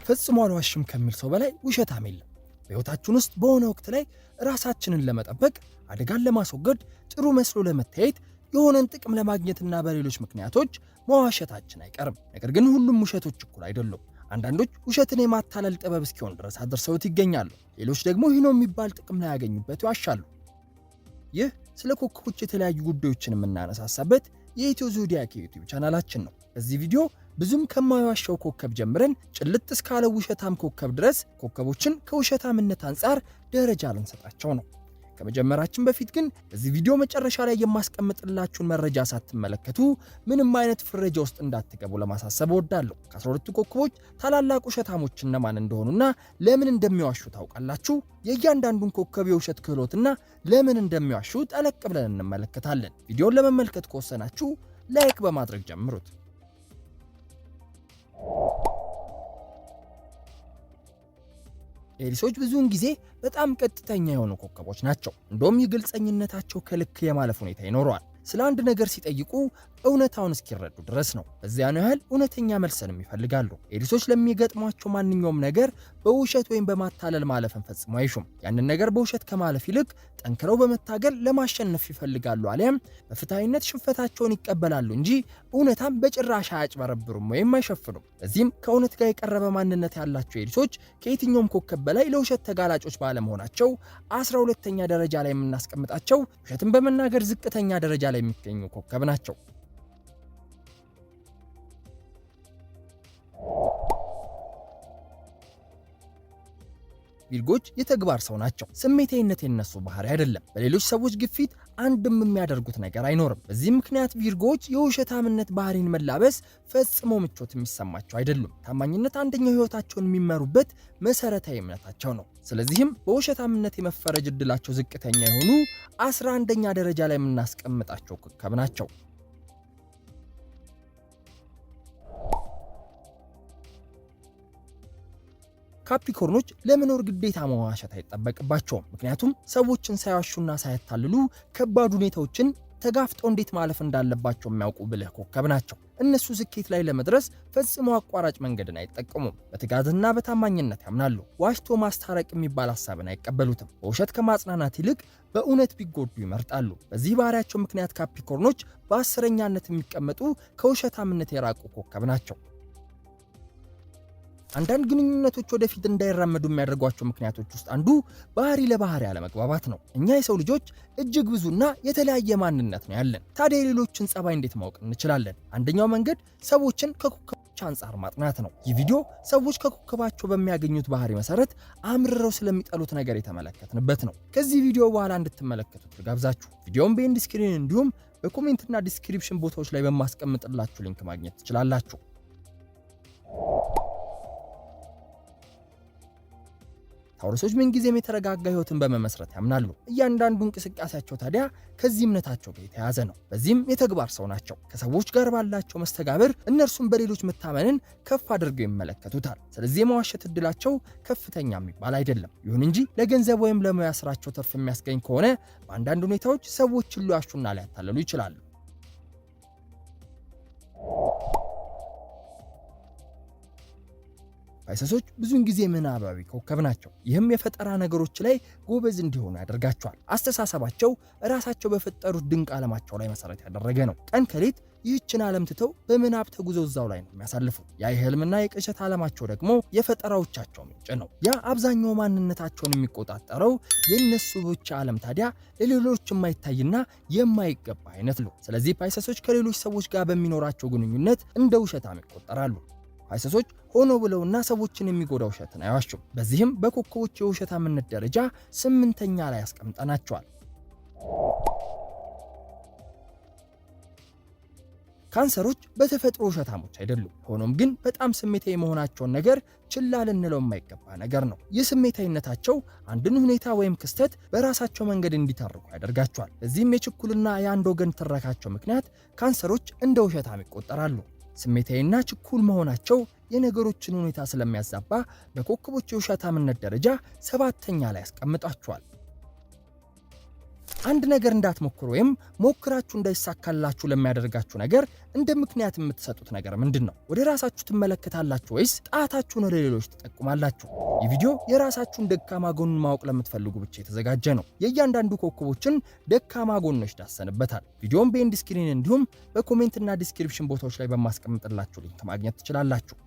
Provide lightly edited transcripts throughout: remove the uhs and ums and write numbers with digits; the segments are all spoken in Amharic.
ፈጽሞ አልዋሽም ከሚል ሰው በላይ ውሸታም የለም። በሕይወታችን ውስጥ በሆነ ወቅት ላይ ራሳችንን ለመጠበቅ፣ አደጋን ለማስወገድ፣ ጥሩ መስሎ ለመታየት፣ የሆነን ጥቅም ለማግኘትና በሌሎች ምክንያቶች መዋሸታችን አይቀርም። ነገር ግን ሁሉም ውሸቶች እኩል አይደሉም። አንዳንዶች ውሸትን የማታለል ጥበብ እስኪሆን ድረስ አድርሰውት ይገኛሉ። ሌሎች ደግሞ ይህ ነው የሚባል ጥቅም ላይ ያገኙበት ይዋሻሉ። ይህ ስለ ኮከቦች የተለያዩ ጉዳዮችን የምናነሳሳበት የኢትዮ ዞዲያክ ዩቲዩብ ቻናላችን ነው። በዚህ ቪዲዮ ብዙም ከማይዋሻው ኮከብ ጀምረን ጭልጥ እስካለ ውሸታም ኮከብ ድረስ ኮከቦችን ከውሸታምነት አንጻር ደረጃ ልንሰጣቸው ነው። ከመጀመራችን በፊት ግን በዚህ ቪዲዮ መጨረሻ ላይ የማስቀምጥላችሁን መረጃ ሳትመለከቱ ምንም አይነት ፍረጃ ውስጥ እንዳትገቡ ለማሳሰብ እወዳለሁ። ከ12 ኮከቦች ታላላቅ ውሸታሞች እነማን እንደሆኑና ለምን እንደሚዋሹ ታውቃላችሁ? የእያንዳንዱን ኮከብ የውሸት ክህሎትና ለምን እንደሚዋሹ ጠለቅ ብለን እንመለከታለን። ቪዲዮውን ለመመልከት ከወሰናችሁ ላይክ በማድረግ ጀምሩት። ኤሪሶች ብዙውን ጊዜ በጣም ቀጥተኛ የሆኑ ኮከቦች ናቸው። እንደውም የግልጸኝነታቸው ከልክ የማለፍ ሁኔታ ይኖረዋል። ስለ አንድ ነገር ሲጠይቁ እውነታውን እስኪረዱ ድረስ ነው። በዚያው ያህል እውነተኛ መልስንም ይፈልጋሉ። ኤሪሶች ለሚገጥሟቸው ማንኛውም ነገር በውሸት ወይም በማታለል ማለፍን ፈጽሞ አይሹም። ያንን ነገር በውሸት ከማለፍ ይልቅ ጠንክረው በመታገል ለማሸነፍ ይፈልጋሉ፣ አሊያም በፍትሃዊነት ሽንፈታቸውን ይቀበላሉ እንጂ እውነታን በጭራሽ አያጭበረብሩም ወይም አይሸፍኑም። በዚህም ከእውነት ጋር የቀረበ ማንነት ያላቸው ኤሪሶች ከየትኛውም ኮከብ በላይ ለውሸት ተጋላጮች ባለመሆናቸው 12ኛ ደረጃ ላይ የምናስቀምጣቸው ውሸትን በመናገር ዝቅተኛ ደረጃ ላይ የሚገኙ ኮከብ ናቸው። ቪርጎች የተግባር ሰው ናቸው። ስሜታዊነት የነሱ ባህሪ አይደለም። በሌሎች ሰዎች ግፊት አንድም የሚያደርጉት ነገር አይኖርም። በዚህ ምክንያት ቪርጎች የውሸታምነት ባህሪን መላበስ ፈጽሞ ምቾት የሚሰማቸው አይደሉም። ታማኝነት አንደኛው ሕይወታቸውን የሚመሩበት መሰረታዊ እምነታቸው ነው። ስለዚህም በውሸታምነት የመፈረጅ እድላቸው ዝቅተኛ የሆኑ 11ኛ ደረጃ ላይ የምናስቀምጣቸው ኮከብ ናቸው። ካፕሪኮርኖች ለመኖር ግዴታ መዋሸት አይጠበቅባቸውም። ምክንያቱም ሰዎችን ሳይዋሹና ሳያታልሉ ከባድ ሁኔታዎችን ተጋፍጠው እንዴት ማለፍ እንዳለባቸው የሚያውቁ ብልህ ኮከብ ናቸው። እነሱ ስኬት ላይ ለመድረስ ፈጽሞ አቋራጭ መንገድን አይጠቀሙም። በትጋትና በታማኝነት ያምናሉ። ዋሽቶ ማስታረቅ የሚባል ሐሳብን አይቀበሉትም። በውሸት ከማጽናናት ይልቅ በእውነት ቢጎዱ ይመርጣሉ። በዚህ ባህሪያቸው ምክንያት ካፕሪኮርኖች በ10ኛነት የሚቀመጡ ከውሸታምነት የራቁ ኮከብ ናቸው። አንዳንድ ግንኙነቶች ወደፊት እንዳይራመዱ የሚያደርጓቸው ምክንያቶች ውስጥ አንዱ ባህሪ ለባህሪ አለመግባባት ነው። እኛ የሰው ልጆች እጅግ ብዙና የተለያየ ማንነት ነው ያለን። ታዲያ የሌሎችን ጸባይ እንዴት ማወቅ እንችላለን? አንደኛው መንገድ ሰዎችን ከኮከቦች አንጻር ማጥናት ነው። ይህ ቪዲዮ ሰዎች ከኮከባቸው በሚያገኙት ባህሪ መሰረት አምርረው ስለሚጠሉት ነገር የተመለከትንበት ነው። ከዚህ ቪዲዮ በኋላ እንድትመለከቱት ልጋብዛችሁ። ቪዲዮውን በኤንድ ስክሪን እንዲሁም በኮሜንትና ዲስክሪፕሽን ቦታዎች ላይ በማስቀምጥላችሁ ሊንክ ማግኘት ትችላላችሁ። ታውረሶች ምንጊዜም የተረጋጋ ህይወትን በመመስረት ያምናሉ። እያንዳንዱ እንቅስቃሴያቸው ታዲያ ከዚህ እምነታቸው ጋር የተያያዘ ነው። በዚህም የተግባር ሰው ናቸው። ከሰዎች ጋር ባላቸው መስተጋብር እነርሱም በሌሎች መታመንን ከፍ አድርገው ይመለከቱታል። ስለዚህ የመዋሸት እድላቸው ከፍተኛ የሚባል አይደለም። ይሁን እንጂ ለገንዘብ ወይም ለሙያ ስራቸው ትርፍ የሚያስገኝ ከሆነ በአንዳንድ ሁኔታዎች ሰዎችን ሊዋሹና ሊያታለሉ ይችላሉ። ፓይሰሶች ብዙውን ጊዜ ምናባዊ ኮከብ ናቸው። ይህም የፈጠራ ነገሮች ላይ ጎበዝ እንዲሆኑ ያደርጋቸዋል። አስተሳሰባቸው ራሳቸው በፈጠሩት ድንቅ ዓለማቸው ላይ መሰረት ያደረገ ነው። ቀን ከሌት ይህችን ዓለም ትተው በምናብ ተጉዘው እዛው ላይ ነው የሚያሳልፉት። ያ የህልምና የቅዠት ዓለማቸው ደግሞ የፈጠራዎቻቸው ምንጭ ነው። ያ አብዛኛው ማንነታቸውን የሚቆጣጠረው የእነሱ ብቻ ዓለም ታዲያ ለሌሎች የማይታይና የማይገባ አይነት ነው። ስለዚህ ፓይሰሶች ከሌሎች ሰዎች ጋር በሚኖራቸው ግንኙነት እንደ ውሸታም ይቆጠራሉ። ፓይሰሶች ሆኖ ብለውና ሰዎችን የሚጎዳ ውሸትን አይዋሹም። በዚህም በኮከቦች የውሸታምነት ደረጃ 8ኛ ላይ ያስቀምጠናቸዋል። ካንሰሮች በተፈጥሮ ውሸታሞች አይደሉም። ሆኖም ግን በጣም ስሜታዊ መሆናቸውን ነገር ችላ ልንለው የማይገባ ነገር ነው። የስሜታዊነታቸው አንድን ሁኔታ ወይም ክስተት በራሳቸው መንገድ እንዲተርኩ ያደርጋቸዋል። በዚህም የችኩልና የአንድ ወገን ትረካቸው ምክንያት ካንሰሮች እንደ ውሸታም ይቆጠራሉ። ስሜታዊና ችኩል መሆናቸው የነገሮችን ሁኔታ ስለሚያዛባ በኮከቦች የውሸታምነት ደረጃ 7ኛ ላይ ያስቀምጣቸዋል። አንድ ነገር እንዳትሞክሩ ወይም ሞክራችሁ እንዳይሳካላችሁ ለሚያደርጋችሁ ነገር እንደ ምክንያት የምትሰጡት ነገር ምንድነው? ወደ ራሳችሁ ትመለከታላችሁ ወይስ ጣታችሁን ወደ ሌሎች ትጠቁማላችሁ? ይህ ቪዲዮ የራሳችሁን ደካማ ጎን ማወቅ ለምትፈልጉ ብቻ የተዘጋጀ ነው። የእያንዳንዱ ኮከቦችን ደካማ ጎኖች ዳሰንበታል። ቪዲዮውን በኤንድ ስክሪን እንዲሁም በኮሜንትና ዲስክሪፕሽን ቦታዎች ላይ በማስቀምጥላችሁ ሊንክ ማግኘት ትችላላችሁ።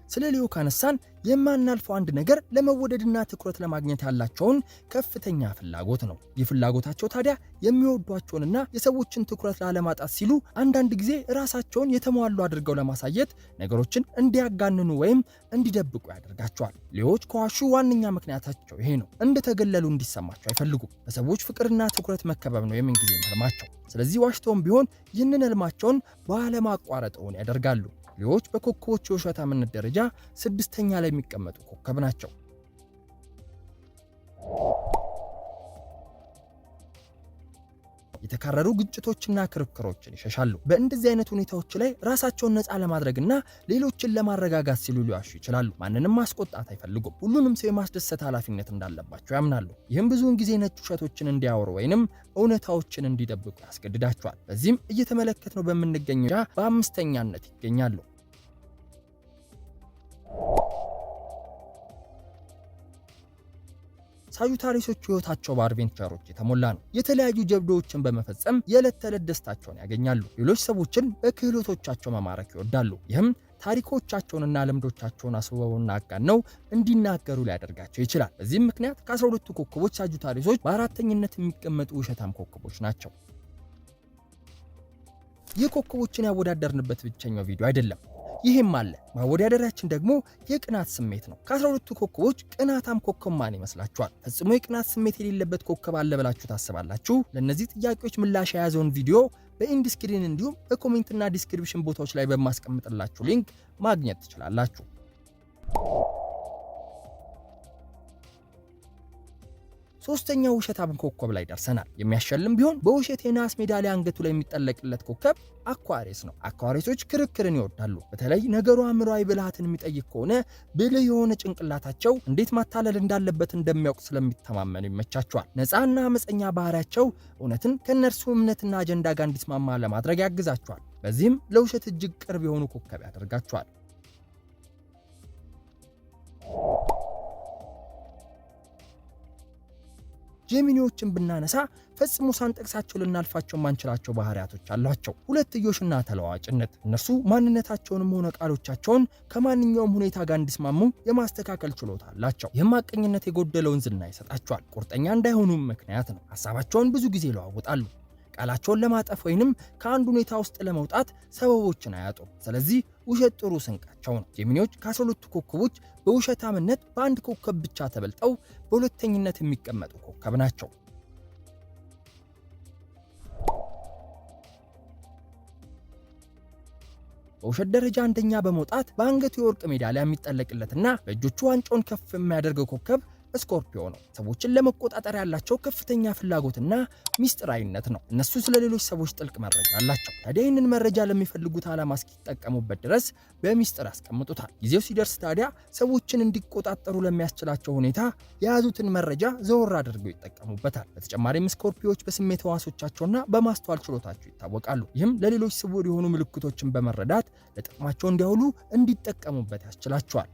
ስለ ሊዮ ካነሳን የማናልፈው አንድ ነገር ለመወደድና ትኩረት ለማግኘት ያላቸውን ከፍተኛ ፍላጎት ነው። ይህ ፍላጎታቸው ታዲያ የሚወዷቸውንና የሰዎችን ትኩረት ላለማጣት ሲሉ አንዳንድ ጊዜ ራሳቸውን የተሟሉ አድርገው ለማሳየት ነገሮችን እንዲያጋንኑ ወይም እንዲደብቁ ያደርጋቸዋል። ሊዮዎች ከዋሹ ዋነኛ ምክንያታቸው ይሄ ነው። እንደተገለሉ እንዲሰማቸው አይፈልጉም። በሰዎች ፍቅርና ትኩረት መከበብ ነው የምንጊዜ ህልማቸው። ስለዚህ ዋሽተውም ቢሆን ይህንን ህልማቸውን ባለማቋረጥውን ያደርጋሉ። ሊዮዎች በኮከቦች የውሸታምነት ደረጃ 6ኛ ላይ የሚቀመጡ ኮከብ ናቸው። የተካረሩ ግጭቶችና ክርክሮችን ይሸሻሉ። በእንደዚህ አይነት ሁኔታዎች ላይ ራሳቸውን ነፃ ለማድረግና ሌሎችን ለማረጋጋት ሲሉ ሊዋሹ ይችላሉ። ማንንም ማስቆጣት አይፈልጉም። ሁሉንም ሰው የማስደሰት ኃላፊነት እንዳለባቸው ያምናሉ። ይህም ብዙውን ጊዜ ነጭ ውሸቶችን እንዲያወሩ ወይንም እውነታዎችን እንዲደብቁ ያስገድዳቸዋል። በዚህም እየተመለከትነው በምንገኘው በ5ኛነት ይገኛሉ። ሳጁታሪሶች ህይወታቸው በአድቬንቸሮች የተሞላ ነው። የተለያዩ ጀብዶዎችን በመፈጸም የዕለት ተዕለት ደስታቸውን ያገኛሉ። ሌሎች ሰዎችን በክህሎቶቻቸው መማረክ ይወዳሉ። ይህም ታሪኮቻቸውንና ልምዶቻቸውን አስበውና አጋነው እንዲናገሩ ሊያደርጋቸው ይችላል። በዚህም ምክንያት ከ12ቱ ኮከቦች ሳጁታሪሶች በ4ኝነት የሚቀመጡ ውሸታም ኮከቦች ናቸው። ይህ ኮከቦችን ያወዳደርንበት ብቸኛው ቪዲዮ አይደለም። ይህም አለ። ማወዳደሪያችን ደግሞ የቅናት ስሜት ነው። ከ12ቱ ኮከቦች ቅናታም ኮከብ ማን ይመስላችኋል? ፈጽሞ የቅናት ስሜት የሌለበት ኮከብ አለ ብላችሁ ታስባላችሁ? ለእነዚህ ጥያቄዎች ምላሽ የያዘውን ቪዲዮ በኢንድ ስክሪን እንዲሁም በኮሜንትና ዲስክሪፕሽን ቦታዎች ላይ በማስቀምጥላችሁ ሊንክ ማግኘት ትችላላችሁ። ሶስተኛው ውሸታም ኮከብ ላይ ደርሰናል። የሚያሸልም ቢሆን በውሸት የናስ ሜዳሊያ አንገቱ ላይ የሚጠለቅለት ኮከብ አኳሪስ ነው። አኳሪሶች ክርክርን ይወዳሉ። በተለይ ነገሩ አእምሯዊ ብልሃትን የሚጠይቅ ከሆነ ብልህ የሆነ ጭንቅላታቸው እንዴት ማታለል እንዳለበት እንደሚያውቅ ስለሚተማመኑ ይመቻቸዋል። ነፃና አመፀኛ ባህሪያቸው እውነትን ከነርሱ እምነትና አጀንዳ ጋር እንዲስማማ ለማድረግ ያግዛቸዋል። በዚህም ለውሸት እጅግ ቅርብ የሆኑ ኮከብ ያደርጋቸዋል። ጄሚኒዎችን ብናነሳ ፈጽሞ ሳንጠቅሳቸው ልናልፋቸው ማንችላቸው ባህሪያቶች አሏቸው። ሁለትዮሽና ተለዋዋጭነት። እነርሱ ማንነታቸውንም ሆነ ቃሎቻቸውን ከማንኛውም ሁኔታ ጋር እንዲስማሙ የማስተካከል ችሎታ አላቸው። ይህም ሐቀኝነት የጎደለውን ዝና ይሰጣቸዋል። ቁርጠኛ እንዳይሆኑም ምክንያት ነው። ሐሳባቸውን ብዙ ጊዜ ይለዋውጣሉ። ቃላቸውን ለማጠፍ ወይንም ከአንድ ሁኔታ ውስጥ ለመውጣት ሰበቦችን አያጡም። ስለዚህ ውሸት ጥሩ ስንቃቸው ነው። ጄሚኒዎች ከ12ቱ ኮከቦች በውሸታምነት በአንድ ኮከብ ብቻ ተበልጠው በሁለተኝነት የሚቀመጡ ኮከብ ናቸው። በውሸት ደረጃ አንደኛ በመውጣት በአንገቱ የወርቅ ሜዳሊያ የሚጠለቅለትና በእጆቹ ዋንጫውን ከፍ የሚያደርገው ኮከብ ስኮርፒዮ ነው። ሰዎችን ለመቆጣጠር ያላቸው ከፍተኛ ፍላጎትና ሚስጥራዊነት ነው። እነሱ ስለ ሌሎች ሰዎች ጥልቅ መረጃ አላቸው። ታዲያ ይህንን መረጃ ለሚፈልጉት ዓላማ እስኪጠቀሙበት ድረስ በሚስጥር ያስቀምጡታል። ጊዜው ሲደርስ ታዲያ ሰዎችን እንዲቆጣጠሩ ለሚያስችላቸው ሁኔታ የያዙትን መረጃ ዘወር አድርገው ይጠቀሙበታል። በተጨማሪም ስኮርፒዮዎች በስሜት ሕዋሶቻቸውና በማስተዋል ችሎታቸው ይታወቃሉ። ይህም ለሌሎች ስውር የሆኑ ምልክቶችን በመረዳት ለጥቅማቸው እንዲያውሉ እንዲጠቀሙበት ያስችላቸዋል።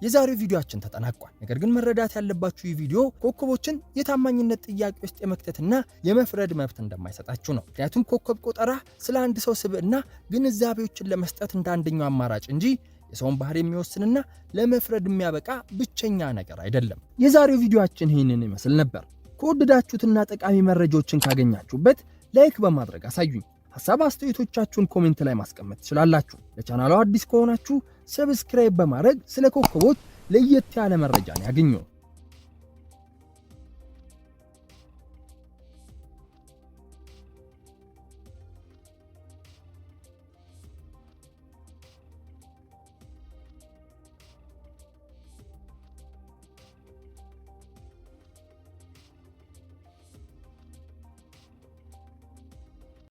የዛሬው ቪዲዮአችን ተጠናቋል። ነገር ግን መረዳት ያለባችሁ ይህ ቪዲዮ ኮከቦችን የታማኝነት ጥያቄ ውስጥ የመክተትና የመፍረድ መብት እንደማይሰጣችሁ ነው። ምክንያቱም ኮከብ ቆጠራ ስለ አንድ ሰው ስብዕና ግንዛቤዎችን ለመስጠት እንደ አንደኛው አማራጭ እንጂ የሰውን ባህሪ የሚወስንና ለመፍረድ የሚያበቃ ብቸኛ ነገር አይደለም። የዛሬው ቪዲዮአችን ይህንን ይመስል ነበር። ከወደዳችሁትና ጠቃሚ መረጃዎችን ካገኛችሁበት ላይክ በማድረግ አሳዩኝ። ሐሳብ አስተያየቶቻችሁን ኮሜንት ላይ ማስቀመጥ ትችላላችሁ። ለቻናሉ አዲስ ከሆናችሁ ሰብስክራይብ በማድረግ ስለ ኮከቦች ለየት ያለ መረጃን ያገኙ።